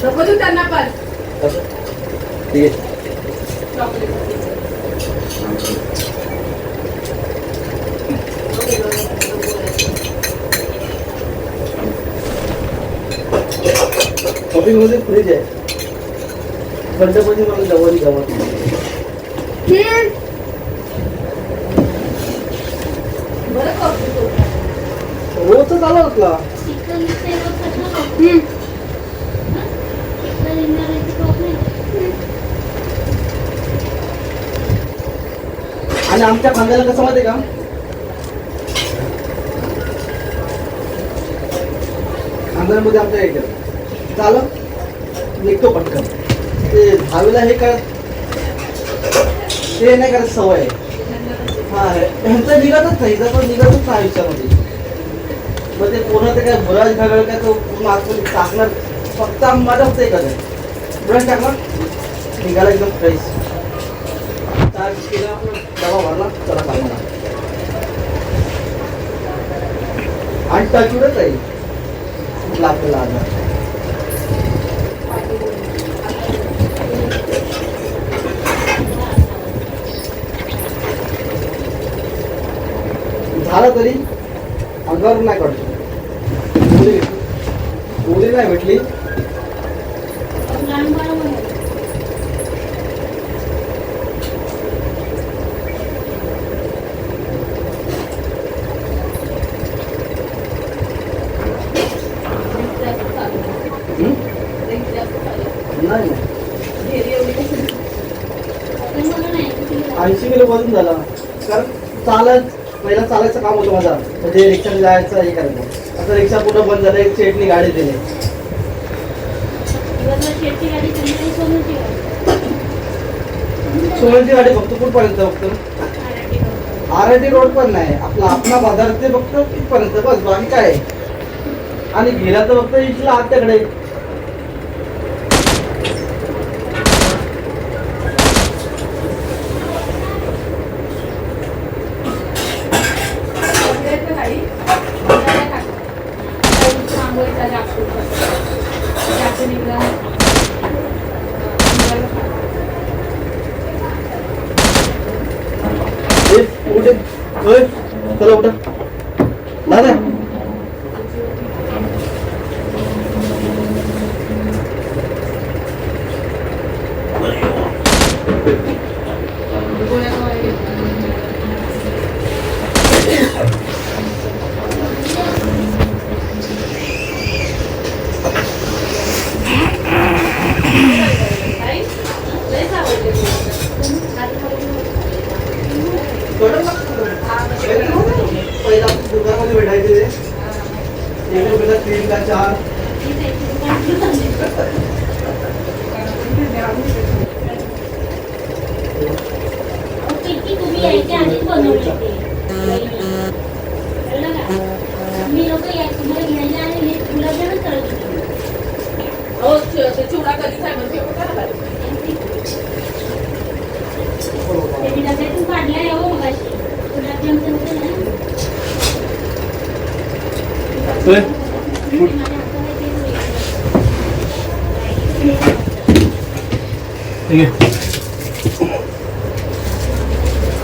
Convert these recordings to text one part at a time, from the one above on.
नको देऊ त्यांना पण. कसं? ठीक आहे. शॉपिंग मध्ये फ्रीज आहे. थंडमध्ये मला जवळ जवळ बरं करतो. रोजच आला होता. आणि आमच्या खांद्याला कसं माहिती का, खांद्यामध्ये आमच्या यायचं चालू निघतो पटकन. ते दहावीला हे काय ते नाही करत सवय. हा ह्यांचं निघतच नाही, पण निघतच नाही आयुष्यामध्ये. मग ते पूर्ण ते काय बुराज घालणार काय तो पूर्ण आतमध्ये टाकणार. फक्त माझा फक्त एकच आहे, ब्रश टाकणार निघाला एकदम फ्रेश. डबा भरला चला कामाला. आणि टचवूनच आहे कुठला आपल्याला आणणार. झालं तरी अंगावर नाही काढतो. उडी नाही भेटली नाही. 80 किलो वजन झाला. कारण पहिला चालायचं काम होतं माझा, म्हणजे रिक्षा जायचं हे करायचं. आता रिक्षा पूर्ण बंद झालं. एक शेटनी गाडी दिली. सोनची गाडी फक्त कुठपर्यंत, फक्त RIT रोड पण नाही आपला बाजार ते फक्त तिथपर्यंत बस, बाकी काय. आणि गेला तर फक्त इथला आत्याकडे. चला उठा दादा. पहिला दुकानामध्ये भेटायचे ते 1 रुपयाला 3 का 4. तुम्ही यायच्या आधीच बनवले मी लोक तुम्हाला घ्यायला आले गुलाबजामच करत होते. चिवडा कधी काय म्हणते डब्यातून काढलाय हो मग अशी गुलाबजामचं होतं ना.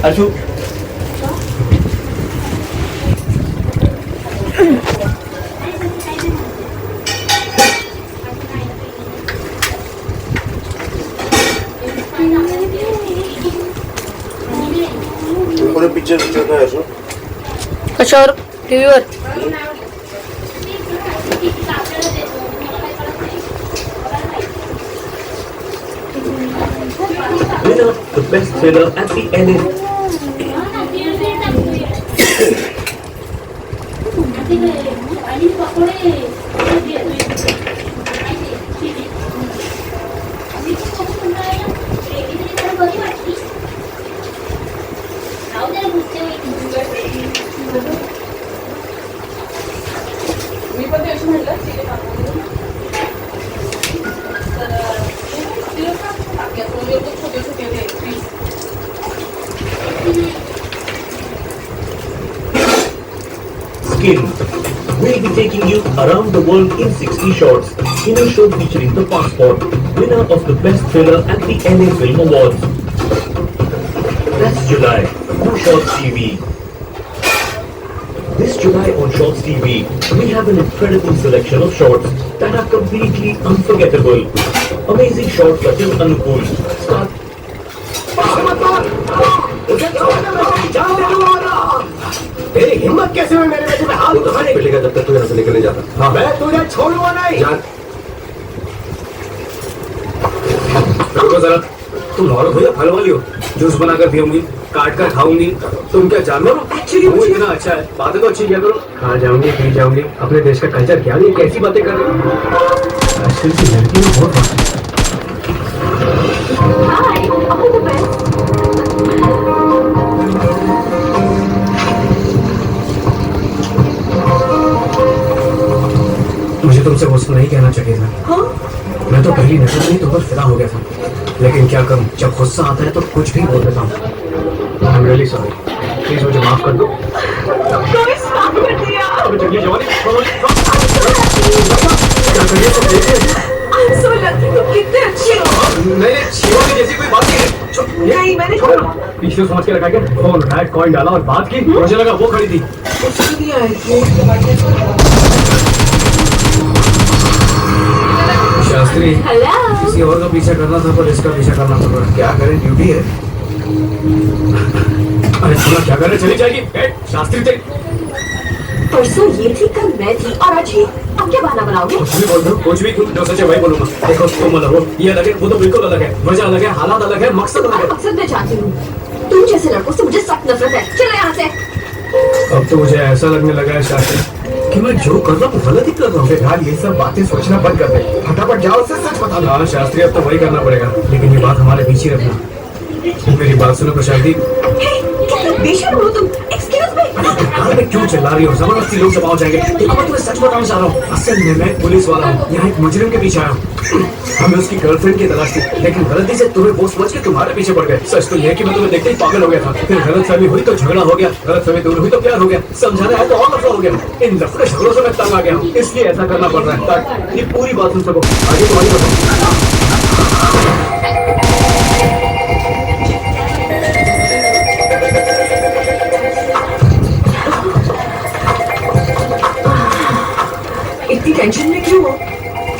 अशू पिक्चर काय असो कशावर टीव्हीवर the best seller at the end. मी पण तेच म्हटलं चिली छोटे छोटे piece taking you around the world in 60 shots in a show featuring The Passport, winner of the Best Thriller at the LA Film Awards. That's July on Shorts TV. This July on Shorts TV, we have an incredible selection of shorts that are completely unforgettable. Amazing shorts such as Anupul, Start. तेरी हिम्मत कैसे हुई मेरे बेटे पे हाथ उठाने की? जब तक तू यहाँ से निकल नहीं जाता। हाँ मैं तुझे छोड़ूंगा नहीं। जान रुको जरा, तुम औरत हो या फल वाली हो? जूस बनाकर पीऊंगी, काट कर खाऊंगी, तुम क्या जानवर हो? एक्चुअली वो इतना अच्छा है, बातें तो अच्छी किया करो। खा जाऊंगी, पी जाऊंगी, अपने देश का कल्चर क्या नहीं, कैसी बातें कर रहे हो? आजकल की लड़की में बहुत बात। मुझे तुमसे वो नहीं कहना चाहिए था। हाँ? मैं तो पहली नजर में ही तुम पर फिदा हो गया था, लेकिन क्या करूं, जब गुस्सा आता है तो कुछ भी बोल देता हूँ। I'm really sorry. प्लीज मुझे माफ कर दो। अबे चलिए जवानी, क्या करिए तुम देखिए। कितने अच्छे हो। नहीं शिवानी जैसी कोई बात नहीं है। नहीं मैंने पीछे समझ के लगा के फोन उठाया, कॉइन डाला और बात की। मुझे लगा वो खड़ी थी। शास्त्री, किसी और का पीछा करना था पर इसका पीछा करना पड़ा। क्या करें, ड्यूटी है। अरे सुना, क्या करें, चली जाएगी। शास्त्री थे परसों ये थी, कल मैं थी और आज ये। अब क्या बहाना बनाओगे? कुछ भी बोल दो, कुछ भी, तुम जो सच है वही बोलूंगा। देखो तुम अलग हो, ये अलग है, वो तो बिल्कुल अलग है। वजह अलग है, हालात अलग है, मकसद अलग है। मकसद मैं जानती हूँ, तुम जैसे लड़कों से मुझे सख्त नफरत है। चलो यहाँ से। अब तो मुझे ऐसा लगने लगा है शास्त्री कि मैं जो कर रहा हूँ गलत ही कर रहा हूँ। यार ये सब बातें सोचना बंद कर दे, फटाफट जाओ से सच बता दो। हाँ शास्त्री, अब तो वही करना पड़ेगा, लेकिन ये बात हमारे बीच ही रखना। मेरी बात सुनो प्रशांति। बेशर्म हो तुम। Excuse me. मैं क्यों चिल्ला रही हूँ? जबरदस्ती लोग जमा हो जाएंगे। देखो मैं तुम्हें सच बताना चाह रहा हूँ, असल में मैं पुलिस वाला हूँ। यहाँ एक मुजरिम के पीछे आया हूँ। हमें उसकी गर्लफ्रेंड की तलाश थी, लेकिन गलती से तुम्हें वो समझ के तुम्हारे पीछे पड़ गए। सच तो यह कि मैं तुम्हें देखते ही पागल हो गया था। फिर गलतफहमी हुई तो झगड़ा हो गया, गलतफहमी दूर हुई तो प्यार हो गया, समझाना है तो और लफड़ा हो गया। इन लफड़े झगड़ों से मैं तंग आ गया हूँ, इसलिए ऐसा करना पड़ रहा है ताकि ये पूरी बात सुन सको। आगे तुम्हारी बताओ। इतनी टेंशन में क्यों हो?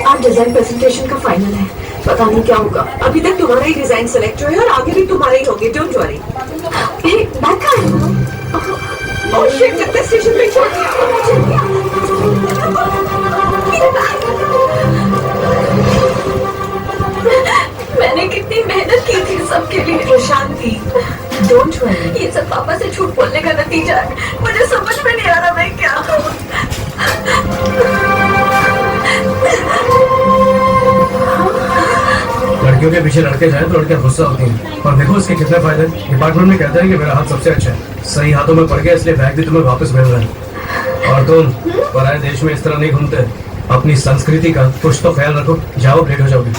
आज डिजाइन प्रेजेंटेशन का फाइनल है, पता नहीं क्या होगा। अभी तक तुम्हारा ही डिजाइन सेलेक्ट हुआ है और आगे भी तुम्हारे ही होंगे। Don't worry. बैग कहाँ है? ओह शिट, कितने स्टेशन पे छोड़ दिया। मैंने कितनी मेहनत की थी सबके लिए। प्रशांति, डोंट वरी, ये सब पापा से झूठ बोलने का नतीजा है। मुझे समझ में नहीं आ रहा मैं क्या करूं। लड़कियों के पीछे लड़के जाए तो लड़कियां गुस्सा होती हैं, पर देखो इसके कितने फायदे। डिपार्टमेंट में कहते हैं कि मेरा हाथ सबसे अच्छा है, सही हाथों में पड़ गया, इसलिए बैग भी तुम्हें वापस मिल रहा है। और तुम पराए देश में इस तरह नहीं घूमते, अपनी संस्कृति का कुछ तो ख्याल रखो। जाओ, लेट हो जाओगे।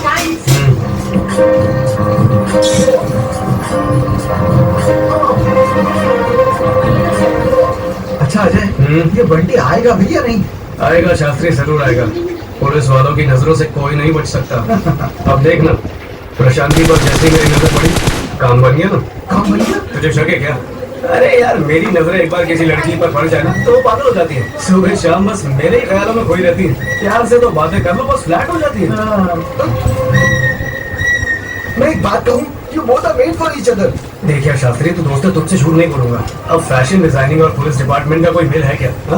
अच्छा अजय, ये बंटी आएगा भी या नहीं? आएगा शास्त्री, जरूर आएगा। पुलिस वालों की नजरों से कोई नहीं बच सकता। अब देखना, प्रशांति पर जैसे मेरी नजर पड़ी, काम बन गया ना। काम बन गया? तुझे शक है क्या? अरे यार, मेरी नजरें एक बार किसी लड़की पर पड़ जाए ना तो वो पागल हो जाती है। सुबह शाम बस मेरे ही ख्यालों में खोई रहती है। प्यार से तो बातें कर लो, बस फ्लैट हो जाती है। मैं एक बात कहूँ, you both are made for each other। देखिए शास्त्री, तू दोस्त है, तुझसे झूठ नहीं बोलूंगा। अब फैशन डिजाइनिंग और पुलिस डिपार्टमेंट का कोई मेल है क्या? हा?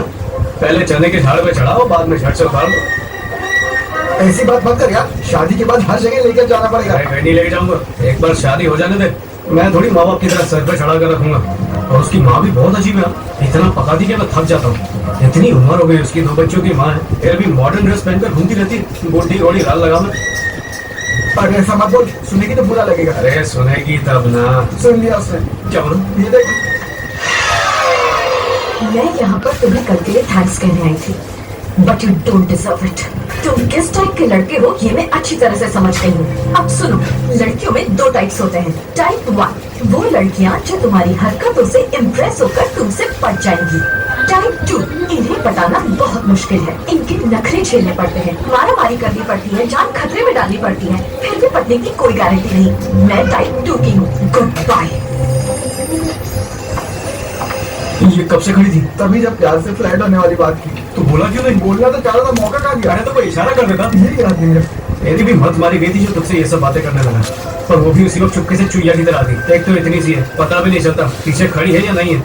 पहले चने के झाड़ पे चढ़ाओ, बाद में झट से उतार दो। ऐसी बात मत कर यार, शादी के बाद हर जगह लेकर जाना पड़ेगा। कहीं नहीं लेके जाऊंगा, एक बार शादी हो जाने दे। मैं थोड़ी माँ बाप की तरह सर पे चढ़ा कर रखूंगा। और उसकी माँ भी बहुत अजीब है, इतना पकाती कि मैं थक जाता हूँ। इतनी उम्र हो गई उसकी, 2 बच्चों की माँ है, फिर भी मॉडर्न ड्रेस पहनकर घूमती रहती, बूढ़ी घोड़ी लाल लगा मैं। अरे ऐसा मत बोल, सुनेगी तो बुरा लगेगा। अरे सुनेगी तब ना। सुन लिया उसने। क्या बोला? ये देख, मैं यहाँ पर तुम्हें कल के लिए थैंक्स कहने आई थी, but you don't deserve it. तुम किस टाइप के लड़के हो ये मैं अच्छी तरह से समझ गई हूँ। अब सुनो, लड़कियों में 2 टाइप्स होते हैं। टाइप 1, वो लड़कियाँ जो तुम्हारी हरकतों से इम्प्रेस होकर तुमसे पट जाएंगी। टाइप 2 इन्हें बताना बहुत मुश्किल है। इनके नखरे झेलने पड़ते हैं, मारामारी करनी पड़ती है, जान खतरे में डालनी पड़ती है, फिर भी पटने की कोई गारंटी नहीं। मैं टाइप 2 की हूँ। Goodbye. ये कब से खड़ी थी? तभी जब प्यार से फ्लैट होने वाली बात की तो बोला क्यों नहीं? बोलना तो चाह रहा था, मौका कहाँ दिया? मैंने तो कोई इशारा कर देता। ये याद नहीं है। मेरी भी मत मारी गई थी जो तुझसे ये सब बातें करने लगा, पर वो भी उसी वक्त चुपके से चुईया की तरह थी। एक तो इतनी सी है, पता भी नहीं चलता पीछे खड़ी है या नहीं है।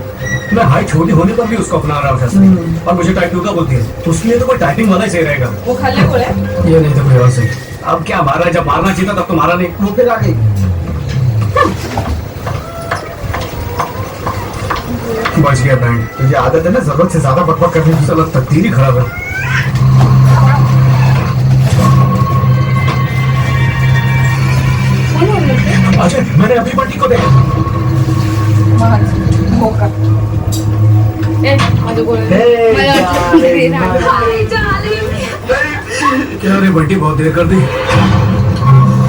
मैं हाइट छोटी होने पर भी उसको अपना रहा था और मुझे टाइप 2 का बोलती है। उसके लिए तो कोई टाइपिंग वाला ही सही रहेगा। वो खाल्ल्या गोळ्या ये नहीं तो कोई और सही। अब क्या मारा? जब मारना चाहिए था तब तो मारा नहीं। वो फिर आ गई। बच गया बैंड। तुझे आदत है ना जरूरत से ज्यादा बकबक करने की। साला तकदीर ही खराब है। अच्छा, मैंने अभी बंटी को देखा। मोका ए माझं गोळ्या क्या रे बंटी, बहुत देर कर दी।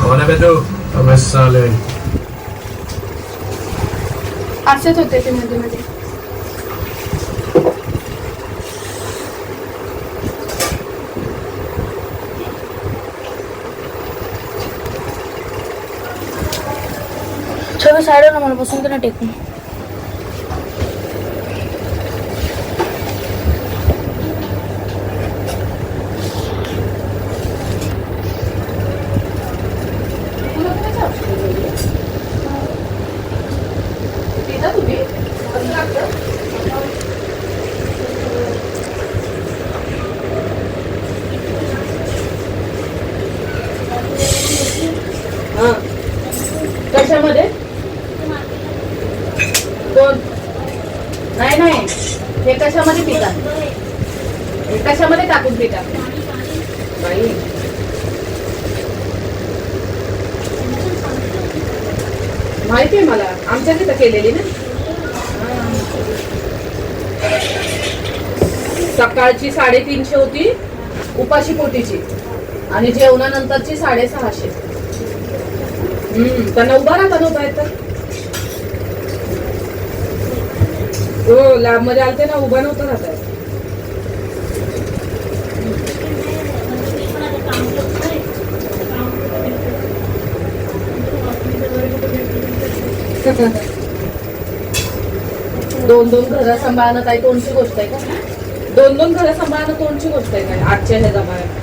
कौन है बे तू? अबे साले। असेच होते ते मध्ये मध्ये. छबी साइड ना मला बसून तर टेकून. पिता तुम्ही कसं लागतं हां कशामध्ये दोन नाही नाही हे कशामध्ये पितात हे कशामध्ये टाकून पितात बाई माहिती आहे मला आमच्या तिथं केलेली ना सकाळची 350 होती उपाशी पोटीची आणि जेवणानंतरची 650. त्यांना उभा राहता नव्हता येत हो लॅब मध्ये आलते ना उभा नव्हता राहता येत. दोन घरं सांभाळणं काही तोंडची गोष्ट आहे का? दोन घरं सांभाळणं तोंडची गोष्ट आहे काय आजच्या ह्या जमान्यात?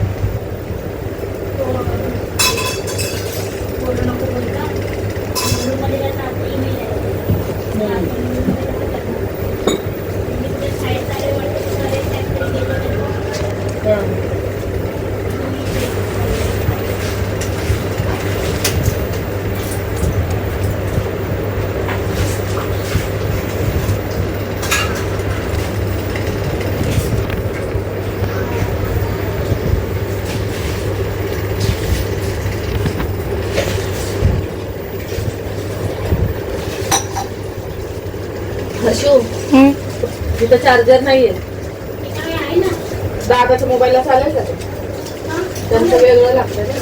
हर्षू तिथं चार्जर नाहीये. आहे ना. दादाच्या मोबाईलला चालेल का ते? त्यांचं वेगळं लागतं ना.